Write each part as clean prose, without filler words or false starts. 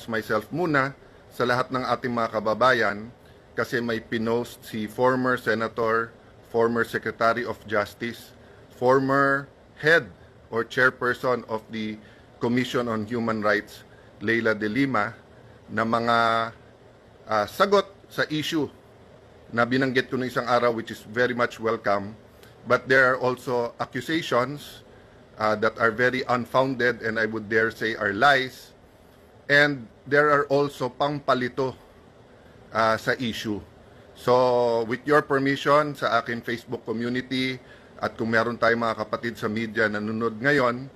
introduce myself muna sa lahat ng ating mga kababayan kasi may pinost si former Senator, former Secretary of Justice, former head or chairperson of the Commission on Human Rights, Leila de Lima, na mga sagot sa issue na binanggit ko ng isang araw, which is very much welcome. But there are also accusations that are very unfounded and I would dare say are lies. And there are also pangpalito sa issue. So with your permission sa akin Facebook community at kung meron tayong mga kapatid sa media na nanonood ngayon,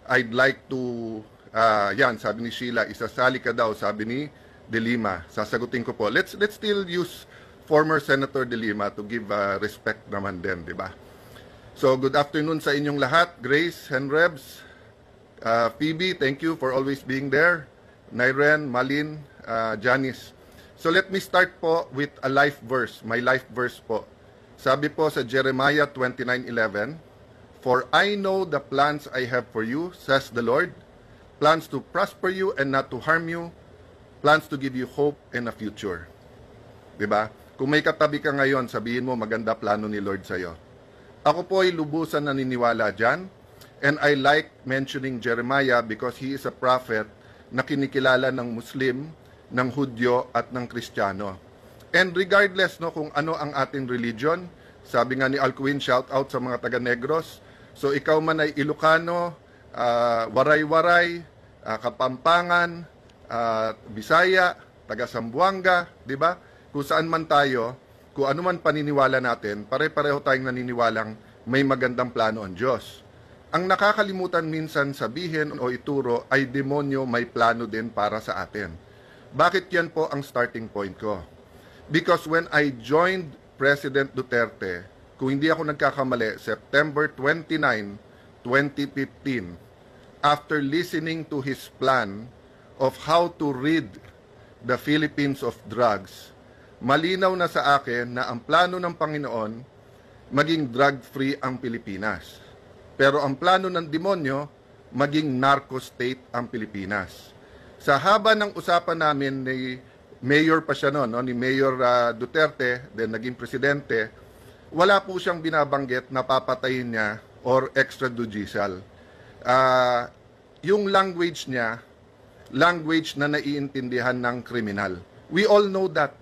I'd like to, yan, sabi ni Sheila, isasali ka daw, sabi ni De Lima. Sasagutin ko po. Let's still use former Senator De Lima to give respect naman din, di ba? So, good afternoon sa inyong lahat. Grace, Henrebs, Phoebe, thank you for always being there. Nairen, Malin, Janice. So, let me start po with a life verse, my life verse po. Sabi po sa Jeremiah 29:11, "For I know the plans I have for you, says the Lord, plans to prosper you and not to harm you, plans to give you hope and a future." Diba? Kung may katabi ka ngayon, sabihin mo maganda plano ni Lord sa'yo. Ako po ay lubusan naniniwala dyan. And I like mentioning Jeremiah because he is a prophet na kinikilala ng Muslim, ng Hudyo at ng Kristiyano. And regardless no kung ano ang ating religion, sabi nga ni Alcuin, shout out sa mga taga-Negros. So ikaw man ay Ilocano, Waray-Waray, Kapampangan, Bisaya, taga Zamboanga, di ba? Kung saan man tayo, kung ano man paniniwala natin, pare-pareho tayong naniniwalang may magandang plano ang Diyos. Ang nakakalimutan minsan sabihin o ituro ay demonyo may plano din para sa atin. Bakit yan po ang starting point ko? Because when I joined President Duterte, kung hindi ako nagkakamali, September 29, 2015, after listening to his plan of how to rid the Philippines of drugs, malinaw na sa akin na ang plano ng Panginoon, maging drug-free ang Pilipinas. Pero ang plano ng demonyo, maging narco-state ang Pilipinas. Sa haba ng usapan namin ni Mayor pa siya noon, ni Mayor Duterte, then naging presidente, wala po siyang binabanggit na papatayin niya or extrajudicial. Yung language niya, language na naiintindihan ng kriminal. We all know that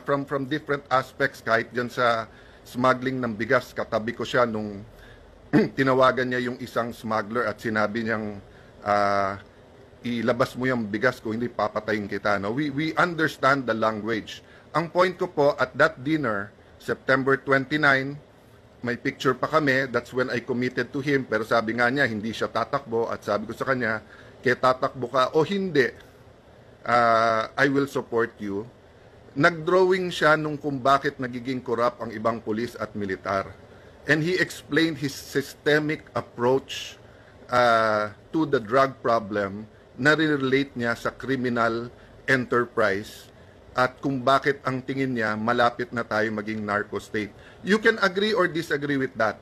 from different aspects, kahit dyan sa smuggling ng bigas, katabi ko siya nung tinawagan niya yung isang smuggler at sinabi niyang ilabas mo yung bigas ko, hindi papatayin kita. No? We understand the language. Ang point ko po, at that dinner, September 29, may picture pa kami, that's when I committed to him, pero sabi nga niya, hindi siya tatakbo, at sabi ko sa kanya, kaya tatakbo ka o hindi, I will support you. Nagdrawing siya nung kung bakit nagiging corrupt ang ibang pulis at militar. And he explained his systemic approach to the drug problem na relate niya sa criminal enterprise at kung bakit ang tingin niya malapit na tayo maging narco state. You can agree or disagree with that.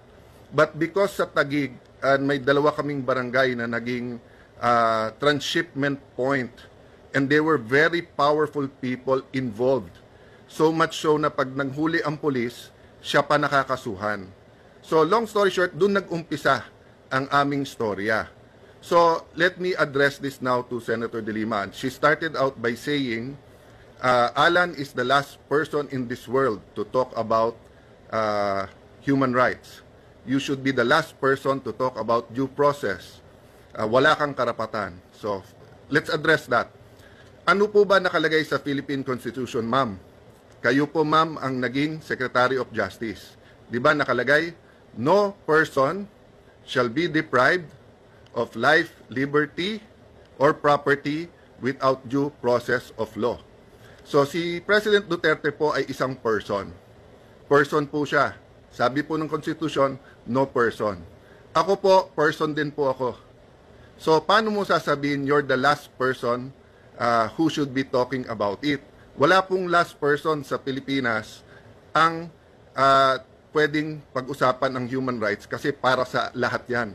But because sa Taguig, may dalawa kaming barangay na naging transshipment point and they were very powerful people involved. So much so na pag nanghuli ang pulis, siya pa nakakasuhan. So long story short, dun nag-umpisa ang aming storya. So let me address this now to Senator De Lima. She started out by saying, Alan is the last person in this world to talk about human rights. You should be the last person to talk about due process. Wala kang karapatan. So let's address that. Ano po ba nakalagay sa Philippine Constitution, ma'am? Kayo po, ma'am, ang naging Secretary of Justice. Di ba nakalagay, no person shall be deprived of life, liberty, or property without due process of law. So si President Duterte po ay isang person. Person po siya. Sabi po ng Constitution, no person. Ako po, person din po ako. So paano mo sasabihin you're the last person who should be talking about it? Wala pong last person sa Pilipinas ang pwedeng pag-usapan ng human rights kasi para sa lahat yan.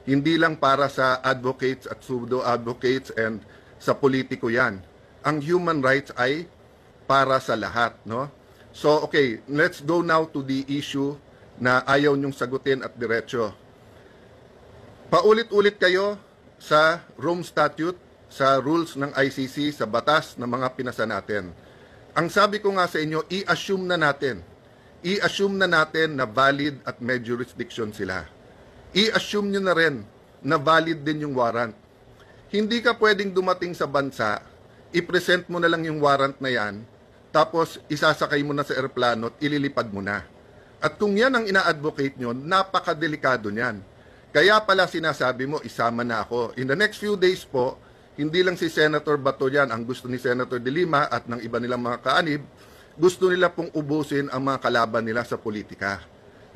Hindi lang para sa advocates at pseudo-advocates and sa politiko yan. ang human rights ay para sa lahat, no? So, okay, let's go now to the issue na ayaw niyong sagutin at diretso. Paulit-ulit kayo sa Rome Statute, sa rules ng ICC, sa batas ng mga pinasa natin. Ang sabi ko nga sa inyo, i-assume na natin na valid at may jurisdiction sila. I-assume nyo na rin na valid din yung warrant. Hindi ka pwedeng dumating sa bansa, i-present mo na lang yung warrant na yan, tapos isasakay mo na sa eroplano at ililipad mo na. At kung yan ang ina-advocate nyo, napakadelikado niyan. Kaya pala sinasabi mo, isama na ako. In the next few days po, hindi lang si Senator Bato yan, ang gusto ni Senator De Lima at ng iba nilang mga kaanib, gusto nila pong ubusin ang mga kalaban nila sa politika.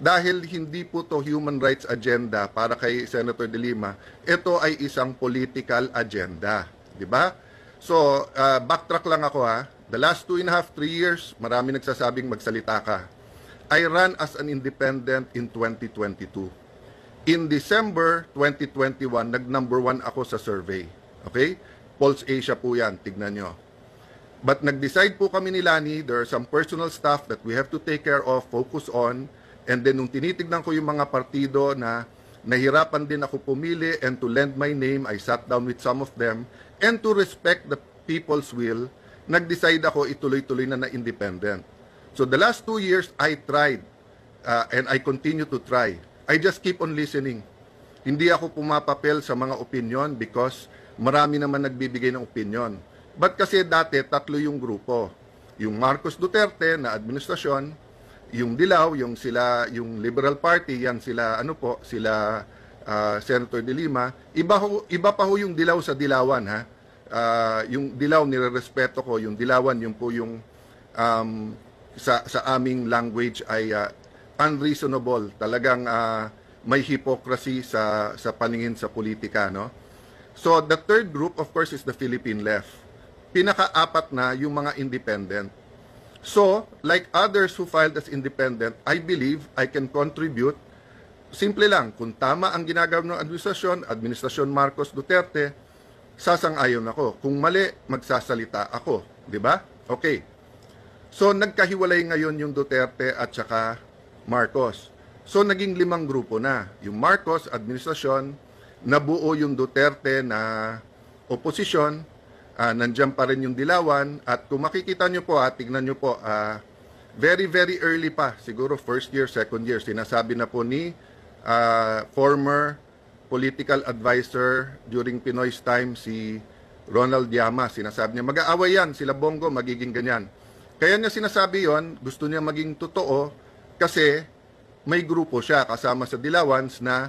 Dahil hindi po to human rights agenda para kay Senator De Lima, ito ay isang political agenda. Di ba? So, backtrack lang ako ha. The last 2.5, 3 years, marami nagsasabing magsalita ka. I ran as an independent in 2022. In December 2021, nag-number 1 ako sa survey. Okay? Pulse Asia po yan, tignan nyo. But nag-decide po kami ni Lani, there are some personal stuff that we have to take care of, focus on, and then nung tinitignan ko yung mga partido na nahirapan din ako pumili and to lend my name, I sat down with some of them, and to respect the people's will, nag-decide ako ituloy-tuloy na independent. So the last 2 years, I tried, and I continue to try. I just keep on listening. Hindi ako pumapapel sa mga opinion because marami naman nagbibigay ng opinion. But kasi dati, 3 yung grupo. Yung Marcos Duterte na administrasyon, yung Dilaw, yung Liberal Party, yan sila, sila Senator De Lima. Iba pa ho yung Dilaw sa Dilawan, ha? Yung Dilaw, nire-respeto ko. Yung Dilawan, yung po yung sa aming language ay unreasonable. Talagang may hypocrisy sa paningin sa politika, no? So, the third group, of course, is the Philippine left. Pinaka-apat na yung mga independent. So, like others who filed as independent, I believe I can contribute. Simple lang, kung tama ang ginagawa ng administrasyon Marcos Duterte, sasang-ayon ako. Kung mali, magsasalita ako. Di ba? Okay. So, nagkahiwalay ngayon yung Duterte at saka Marcos. So, naging 5 grupo na. Yung Marcos, administrasyon, nabuo yung Duterte na oposisyon, nandiyan pa rin yung Dilawan, at kung makikita nyo po, tignan nyo po, very, very early pa, siguro first year, second year, sinasabi na po ni former political advisor during Pinoy's time, si Ronald Llamas, sinasabi niya, mag-aaway yan, sila Bongo, magiging ganyan. Kaya niya sinasabi yon, gusto niya maging totoo, kasi may grupo siya kasama sa Dilawans na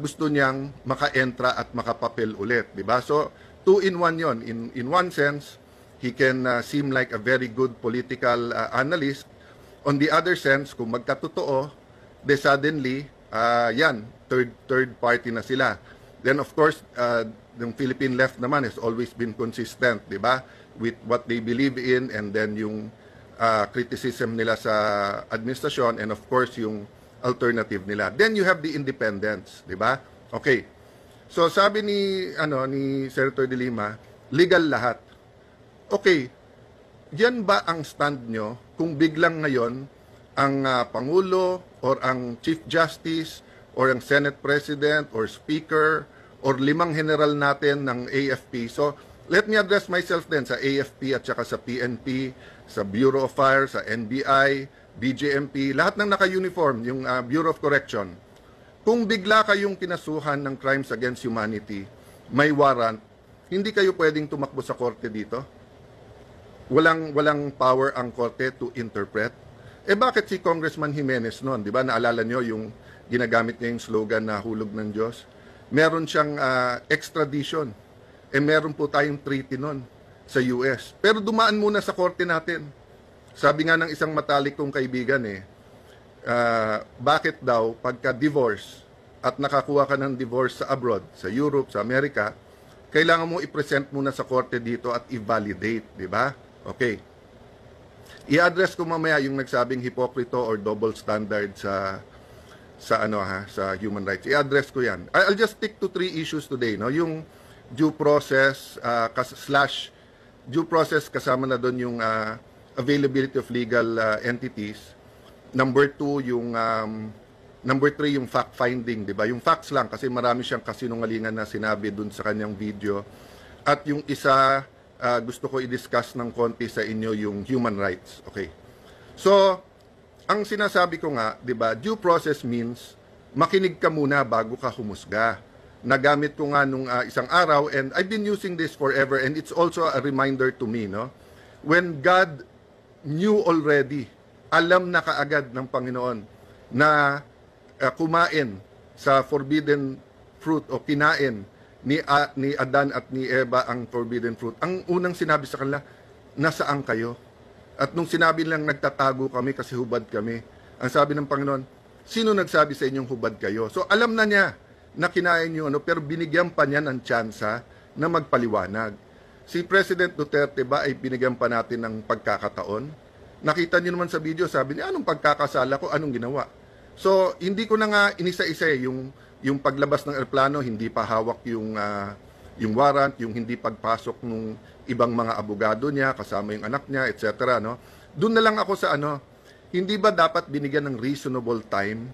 gusto niyang maka-entra at makapapel ulit, di ba? So, 2-in-1 yon. In one sense, he can seem like a very good political analyst. On the other sense, kung magkatotoo, de suddenly, yan, third party na sila. Then of course, yung Philippine left naman has always been consistent, di ba? With what they believe in, and then yung criticism nila sa administrasyon, and of course yung alternative nila. Then you have the independents, di ba? Okay. So sabi ni Senator De Lima, legal lahat. Okay. Yan ba ang stand nyo kung biglang ngayon ang Pangulo or ang Chief Justice or ang Senate President or Speaker or 5 general natin ng AFP? So let me address myself then sa AFP at saka sa PNP, sa Bureau of Fire, sa NBI, BJMP, lahat ng naka-uniform, yung Bureau of Correction. Kung bigla kayong kinasuhan ng crimes against humanity, may warrant, hindi kayo pwedeng tumakbo sa korte dito? Walang power ang korte to interpret? Eh bakit si Congressman Jimenez noon, di ba? Naalala nyo yung ginagamit niya yung slogan na hulog ng Diyos? Meron siyang extradition. Eh meron po tayong treaty noon sa US. Pero dumaan muna sa korte natin. Sabi nga ng isang matalik kong kaibigan bakit daw pagka-divorce at nakakuha ka ng divorce sa abroad, sa Europe, sa Amerika, kailangan mo i-present muna sa korte dito at i-validate, di ba? Okay. I-address ko mamaya yung nagsabing hipokrito or double standard sa human rights. I-address ko yan. I'll just stick to 3 issues today, no? Yung due process / due process, kasama na doon yung availability of legal entities. Number 2, yung number 3, yung fact-finding, di ba? Yung facts lang, kasi marami siyang kasinungalingan na sinabi doon sa kanyang video. At yung isa, gusto ko i-discuss ng konti sa inyo, yung human rights. Okay. So, ang sinasabi ko nga, di ba, due process means makinig ka muna bago ka humusga. Nagamit ko nga nung isang araw, and I've been using this forever, and it's also a reminder to me, no? When God knew already, alam na kaagad ng Panginoon na kumain sa forbidden fruit o kinain ni Adan at ni Eva ang forbidden fruit. Ang unang sinabi sa kanila, nasaan kayo? At nung sinabi lang, nagtatago kami kasi hubad kami. Ang sabi ng Panginoon, sino nagsabi sa inyong hubad kayo? So alam na niya na kinain nyo, pero binigyan pa niya ng tsansa na magpaliwanag. Si President Duterte ba ay binigyan pa natin ng pagkakataon? Nakita niyo naman sa video, sabi niya, anong pagkakasala ko, anong ginawa? So, hindi ko na nga inisa-isa yung paglabas ng eroplano, hindi pa hawak yung warrant, yung hindi pagpasok ng ibang mga abogado niya, kasama yung anak niya, etc. No? Doon na lang ako sa hindi ba dapat binigyan ng reasonable time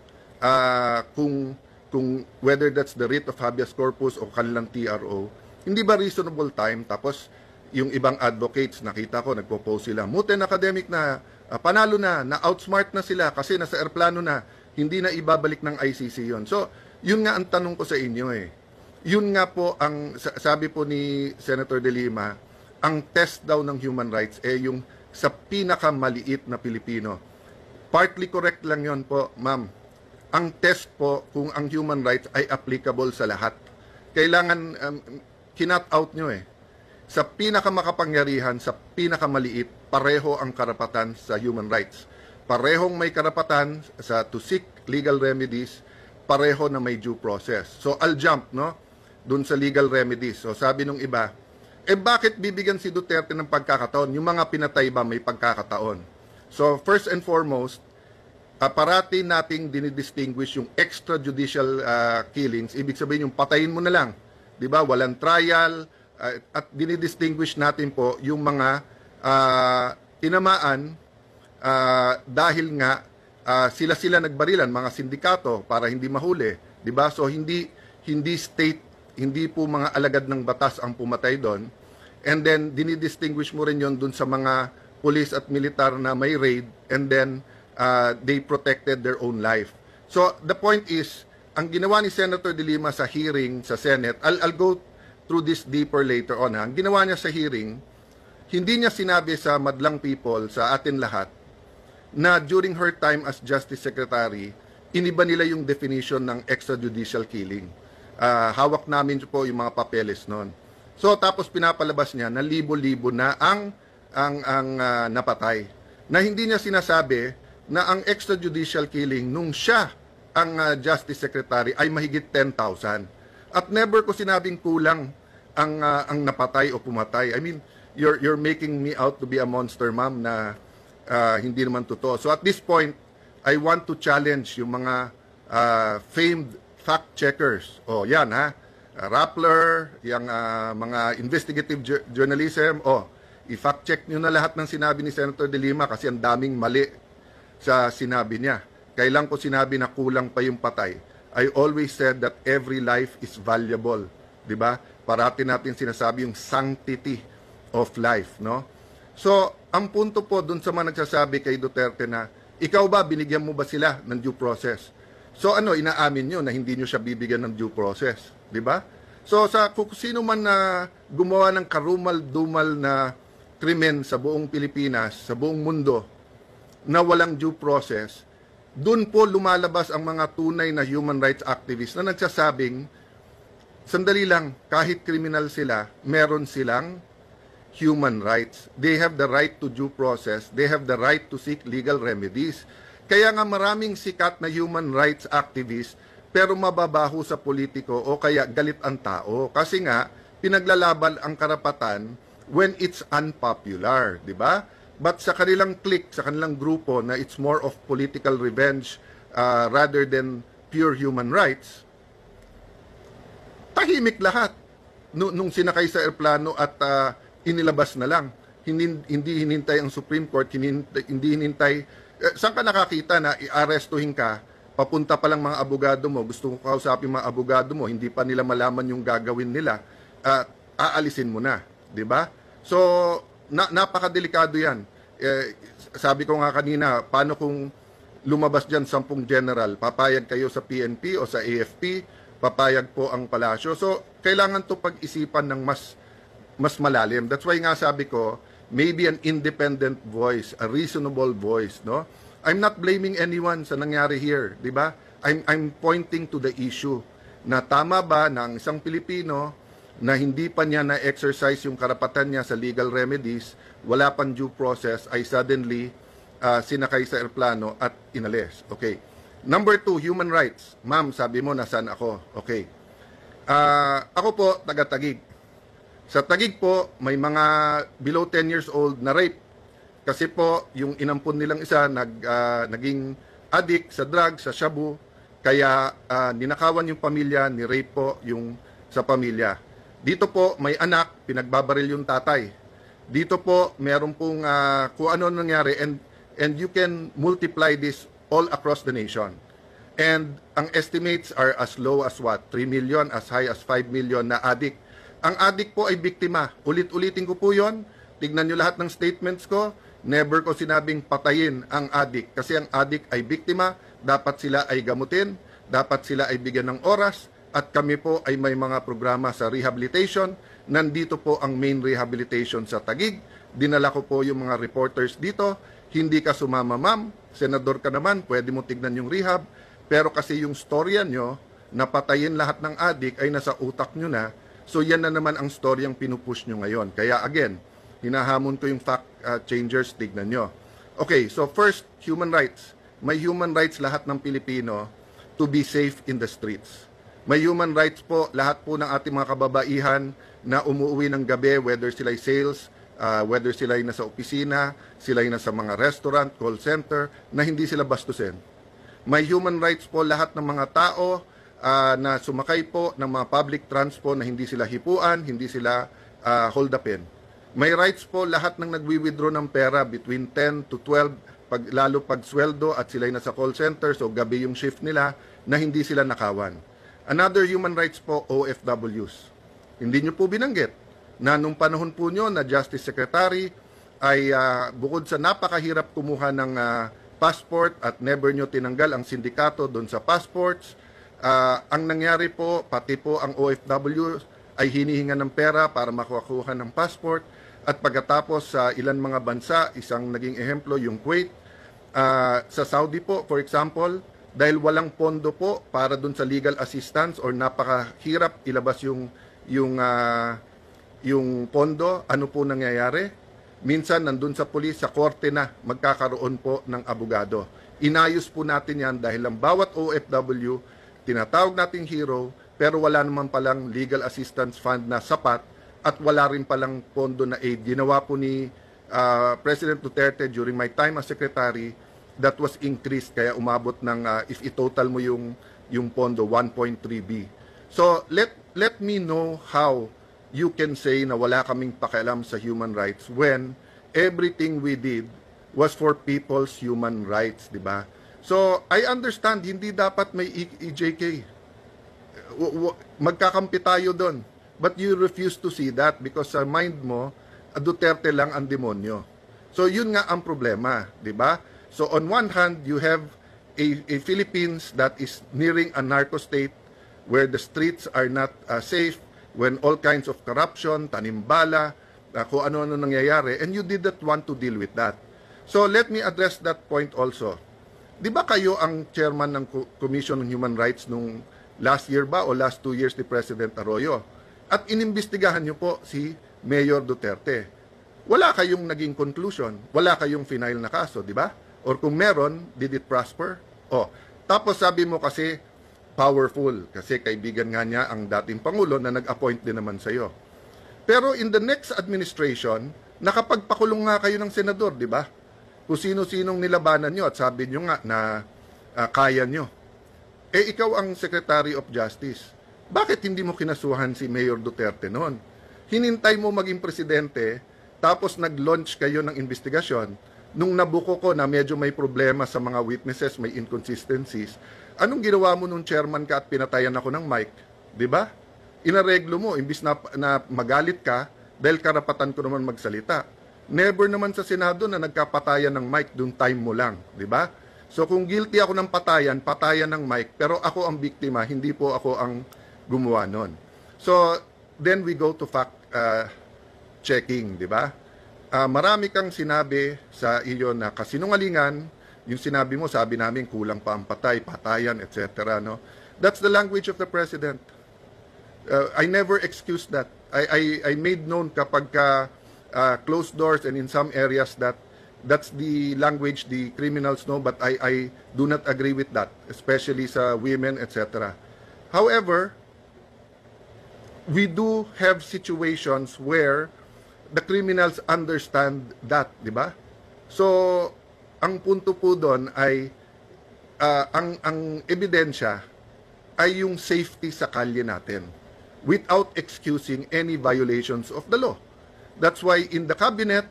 kung whether that's the writ of habeas corpus o kanilang TRO, hindi ba reasonable time? Tapos yung ibang advocates, nakita ko, nagpo-post sila, Muten Academic na, panalo na outsmart na sila kasi nasa airplano na, hindi na ibabalik ng ICC yon. So, yun nga ang tanong ko sa inyo Yun nga po ang, sabi po ni Senator De Lima, ang test daw ng human rights yung sa pinakamaliit na Pilipino. Partly correct lang yon po, ma'am. Ang test po kung ang human rights ay applicable sa lahat. Kailangan, kinat out nyo Sa pinakamakapangyarihan, sa pinakamaliit, pareho ang karapatan sa human rights. Parehong may karapatan to seek legal remedies, pareho na may due process. So, I'll jump, no? Dun sa legal remedies. So, sabi nung iba, bakit bibigyan si Duterte ng pagkakataon? Yung mga pinatay ba may pagkakataon? So, first and foremost, parati nating dinidistinguish yung extrajudicial killings. Ibig sabihin yung patayin mo na lang. Diba? Walang trial. At dinidistinguish natin po yung mga tinamaan dahil nga sila nagbarilan, mga sindikato para hindi mahuli. Diba? So hindi state, hindi po mga alagad ng batas ang pumatay doon. And then dinidistinguish mo rin yon dun sa mga police at militar na may raid, and then they protected their own life. So, the point is, ang ginawa ni Senator De Lima sa hearing sa Senate, I'll go through this deeper later on. Ang ginawa niya sa hearing, hindi niya sinabi sa madlang people, sa atin lahat, na during her time as Justice Secretary, iniba nila yung definition ng extrajudicial killing. Hawak namin po yung mga papeles noon. So, tapos pinapalabas niya na libo-libo na ang napatay. Na hindi niya sinasabi na ang extrajudicial killing nung siya ang Justice Secretary ay mahigit 10,000. At never ko sinabing kulang ang napatay o pumatay. I mean, you're making me out to be a monster, ma'am, na hindi naman totoo. So at this point, I want to challenge yung mga famed fact-checkers. O, yan Rappler, yung mga investigative journalism. I-fact-check nyo na lahat ng sinabi ni Senator De Lima kasi ang daming mali sa sinabi niya. Kailan ko sinabi na kulang pa yung patay? I always said that every life is valuable. Diba? Parati natin sinasabi yung sanctity of life, no? So, ang punto po dun sa mga nagsasabi kay Duterte na, ikaw ba, binigyan mo ba sila ng due process? So, inaamin nyo na hindi nyo siya bibigyan ng due process. Diba? So, kung sino man na gumawa ng karumal-dumal na krimen sa buong Pilipinas, sa buong mundo, na walang due process, dun po lumalabas ang mga tunay na human rights activists na nagsasabing, sandali lang, kahit kriminal sila, meron silang human rights. They have the right to due process. They have the right to seek legal remedies. Kaya nga maraming sikat na human rights activists pero mababaho sa politiko o kaya galit ang tao. Kasi nga, pinaglalaban ang karapatan when it's unpopular, di ba? But sa kanilang clique, sa kanilang grupo na it's more of political revenge rather than pure human rights, tahimik lahat. Nung sinakay sa aeroplano at inilabas na lang. Hindi hinintay ang Supreme Court, hindi hinintay. Saan ka nakakita na i-arestuhin ka, papunta pa lang mga abogado mo, gusto ko kausapin mga abogado mo, hindi pa nila malaman yung gagawin nila, aalisin mo na, di ba? So, napakadelikado yan. Sabi ko nga kanina, paano kung lumabas dyan 10 general, papayag kayo sa PNP o sa AFP, papayag po ang palasyo. So, kailangan to pag-isipan ng mas malalim. That's why nga sabi ko, maybe an independent voice, a reasonable voice, no? I'm not blaming anyone sa nangyari here, di ba? I'm pointing to the issue na tama ba na ang isang Pilipino na hindi pa niya na-exercise yung karapatan niya sa legal remedies, wala pang due process, ay suddenly sinakay sa eroplano at inalis. Okay. Number 2, human rights. Ma'am, sabi mo, nasaan ako? Okay. Ako po, taga-Taguig. Sa Taguig po, may mga below 10 years old na rape. Kasi po, yung inampun nilang isa, naging addict sa drugs, sa shabu. Kaya ninakawan yung pamilya, ni-rape po yung sa pamilya. Dito po, may anak, pinagbabaril yung tatay. Dito po, meron pong kung ano nangyari, and you can multiply this all across the nation. And ang estimates are as low as what? 3 million, as high as 5 million na addict. Ang addict po ay biktima. Ulit-ulitin ko po yon. Tignan nyo lahat ng statements ko. Never ko sinabing patayin ang addict. Kasi ang addict ay biktima. Dapat sila ay gamutin. Dapat sila ay bigyan ng oras. At kami po ay may mga programa sa rehabilitation. Nandito po ang main rehabilitation sa Taguig. Dinala ko po yung mga reporters dito. Hindi ka sumama, ma'am. Senador ka naman, pwede mo tignan yung rehab. Pero kasi yung storya nyo, napatayin lahat ng addict ay nasa utak nyo na. So yan na naman ang storyang pinupush nyo ngayon. Kaya again, hinahamon ko yung fact changers, tignan nyo. Okay, so first, human rights. May human rights lahat ng Pilipino to be safe in the streets. May human rights po lahat po ng ating mga kababaihan na umuwi ng gabi, whether sila'y sales, whether sila'y nasa opisina, sila'y nasa mga restaurant, call center, na hindi sila bastusin. May human rights po lahat ng mga tao na sumakay po ng mga public transport na hindi sila hipuan, hindi sila hold upin. May rights po lahat ng nagwi-withdraw ng pera between 10 to 12, lalo pag sweldo at sila'y nasa call center, so gabi yung shift nila, na hindi sila nakawan. Another human rights po, OFWs. Hindi nyo po binanggit na nung panahon po nyo na Justice Secretary ay bukod sa napakahirap kumuha ng passport at never nyo tinanggal ang sindikato doon sa passports, ang nangyari po, pati po ang OFW ay hinihinga ng pera para makakuha ng passport at pagkatapos sa ilan mga bansa, isang naging ehemplo yung Kuwait, sa Saudi po for example, dahil walang pondo po para dun sa legal assistance or napakahirap ilabas yung pondo, ano po nangyayari? Minsan nandun sa pulis, sa korte na magkakaroon po ng abogado. Inayos po natin yan dahil ang bawat OFW, tinatawag nating hero, pero wala naman palang legal assistance fund na sapat at wala rin palang pondo na aid. Ginawa po ni President Duterte during my time as secretary, that was increased kaya umabot ng, if i-total mo yung pondo, 1.3B. So let me know how you can say na wala kaming pakialam sa human rights when everything we did was for people's human rights, di ba? So, I understand, hindi dapat may EJK. Magkakampi tayo doon. But you refuse to see that because sa mind mo, Duterte lang ang demonyo. So, yun nga ang problema, di ba? So, on one hand, you have a Philippines that is nearing a narco state where the streets are not safe, when all kinds of corruption, tanimbala, kung ano-ano nangyayari, and you did not want to deal with that. So let me address that point also. Di ba kayo ang chairman ng Commission on Human Rights nung last year ba o last 2 years ni President Arroyo? At inimbestigahan niyo po si Mayor Duterte. Wala kayong naging conclusion, wala kayong final na kaso, di ba? Or kung meron, did it prosper? Tapos sabi mo kasi, powerful kasi kaibigan nga niya ang dating Pangulo na nag-appoint din naman sa iyo. Pero in the next administration, nakapagpakulong nga kayo ng senador, di ba? Kung sino-sinong nilabanan nyo at sabi nyo nga na kaya nyo. Ikaw ang Secretary of Justice. Bakit hindi mo kinasuhan si Mayor Duterte noon? hinintay mo maging presidente, tapos nag-launch kayo ng investigasyon, nung nabuko ko na medyo may problema sa mga witnesses, may inconsistencies, anong ginawa mo nung chairman ka at pinatayan ako ng mic? Di ba? Inareglo mo, imbis na magalit ka, dahil karapatan ko naman magsalita. Never naman sa Senado na nagkapatayan ng mic, dun time mo lang. Di ba? So kung guilty ako ng patayan ng mic, pero ako ang biktima, hindi po ako ang gumawa nun. So then we go to fact checking, di ba? Marami kang sinabi sa iyo na kasinungalingan, yung sinabi mo, sabi namin kulang pa ang patayan, etc. No? That's the language of the president. I never excused that. I made known kapag closed doors and in some areas that's the language the criminals know, but I do not agree with that, especially sa women, etc. However, we do have situations where the criminals understand that, di ba? So, ang punto po doon ay ang ebidensya ay yung safety sa kalye natin without excusing any violations of the law. That's why in the cabinet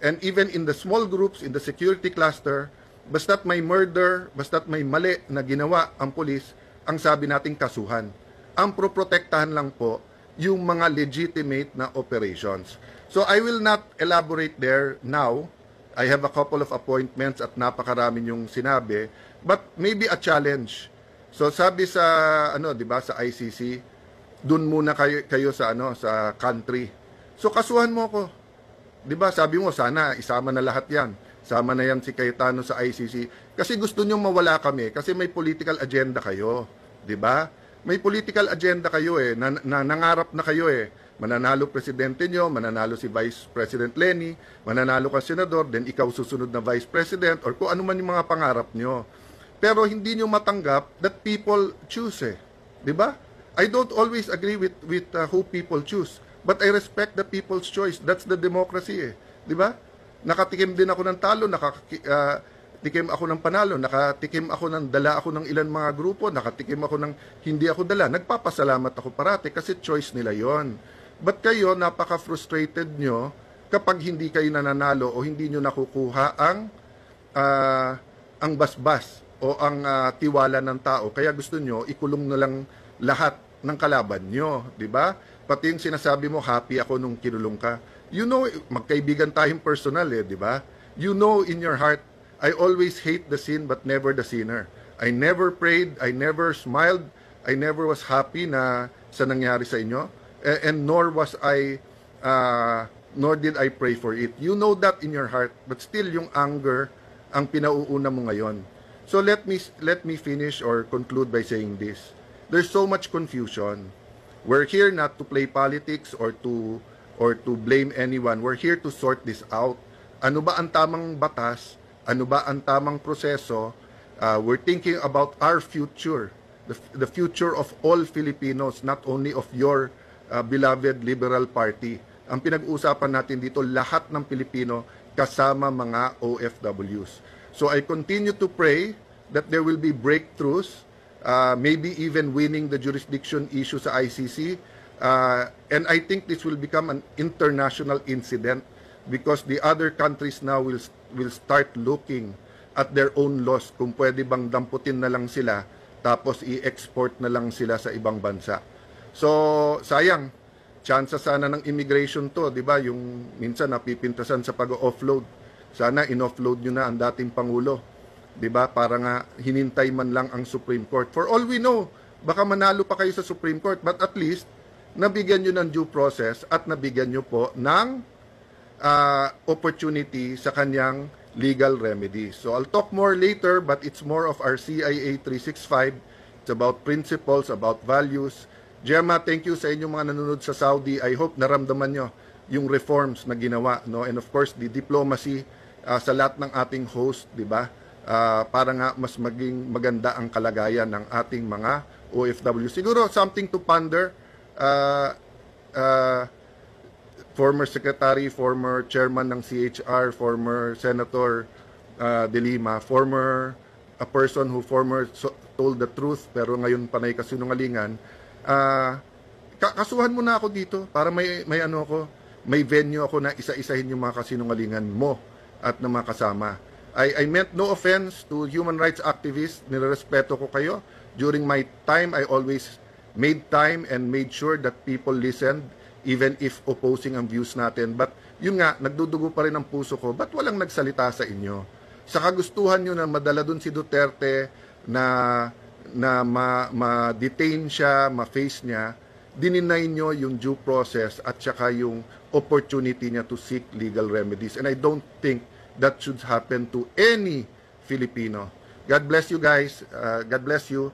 and even in the small groups, in the security cluster, basta't may murder, basta't may mali na ginawa ang pulis, ang sabi nating kasuhan. Ang proprotektahan lang po yung mga legitimate na operations. So I will not elaborate there now. I have a couple of appointments at napakarami yung sinabi, but maybe a challenge. So sabi sa di ba, sa ICC, dun muna kayo sa sa country. So kasuhan mo ko. 'Di ba? Sabi mo sana isama na lahat 'yan. Sama na 'yan si Cayetano sa ICC kasi gusto niyo mawala kami kasi may political agenda kayo, 'di ba? May political agenda kayo nangarap na kayo mananalo presidente nyo, mananalo si Vice President Lenny, mananalo ka senador, then ikaw susunod na Vice President, or kung ano man yung mga pangarap nyo. Pero hindi nyo matanggap that people choose Di ba? I don't always agree with who people choose, but I respect the people's choice. That's the democracy Di ba? Nakatikim din ako ng talo, nakatikim ako ng panalo, nakatikim ako ng dala ako ng ilan mga grupo, nakatikim ako ng hindi ako dala. Nagpapasalamat ako parati kasi choice nila yon. But kayo, napaka-frustrated nyo kapag hindi kayo nananalo o hindi nyo nakukuha ang basbas o ang tiwala ng tao. Kaya gusto nyo, ikulong na lang lahat ng kalaban nyo. Diba? Pati yung sinasabi mo, happy ako nung kinulong ka. You know, magkaibigan tayong personal diba? You know in your heart, I always hate the sin but never the sinner. I never prayed, I never smiled, I never was happy na sa nangyari sa inyo. And nor did I pray for it. You know that in your heart, but still yung anger ang pinauuna mo ngayon. So let me finish or conclude by saying this. There's so much confusion. We're here not to play politics or to blame anyone. We're here to sort this out. Ano ba ang tamang batas? Ano ba ang tamang proseso? We're thinking about our future, the future of all Filipinos, not only of your beloved Liberal Party. Ang pinag-uusapan natin dito, lahat ng Pilipino kasama mga OFWs. So I continue to pray that there will be breakthroughs, maybe even winning the jurisdiction issue sa ICC. And I think this will become an international incident because the other countries now will start looking at their own laws kung pwede bang damputin na lang sila tapos i-export na lang sila sa ibang bansa. So, sayang, chance sana ng immigration to, di ba? Yung minsan napipintasan sa pag-offload. Sana in-offload nyo na ang dating Pangulo. Di ba? Para nga hinintay man lang ang Supreme Court. For all we know, baka manalo pa kayo sa Supreme Court, but at least, nabigyan nyo ng due process at nabigyan nyo po ng opportunity sa kanyang legal remedy. So, I'll talk more later, but it's more of our CIA 365. It's about principles, about values. Gemma, thank you sa inyong mga nanonood sa Saudi. I hope naramdaman nyo yung reforms na ginawa, no? And of course, the diplomacy sa lahat ng ating host, di ba? Para nga mas maging maganda ang kalagayan ng ating mga OFW. Siguro something to ponder. Former secretary, former chairman ng CHR, former Senator De Lima, a person who told the truth pero ngayon panay kasinungalingan. kasuhan mo na ako dito para may ano ako, may venue ako na isa-isahin yung mga kasinungalingan mo at ng mga kasama. I meant no offense to human rights activists. Nirerespeto ko kayo. During my time, I always made time and made sure that people listened even if opposing ang views natin. But yun nga, nagdudugo pa rin ang puso ko. Ba't walang nagsalita sa inyo? Sa kagustuhan nyo na madala dun si Duterte na ma-detain siya, ma-face niya, dininay nyo yung due process at saka yung opportunity niya to seek legal remedies. And I don't think that should happen to any Filipino. God bless you guys. God bless you.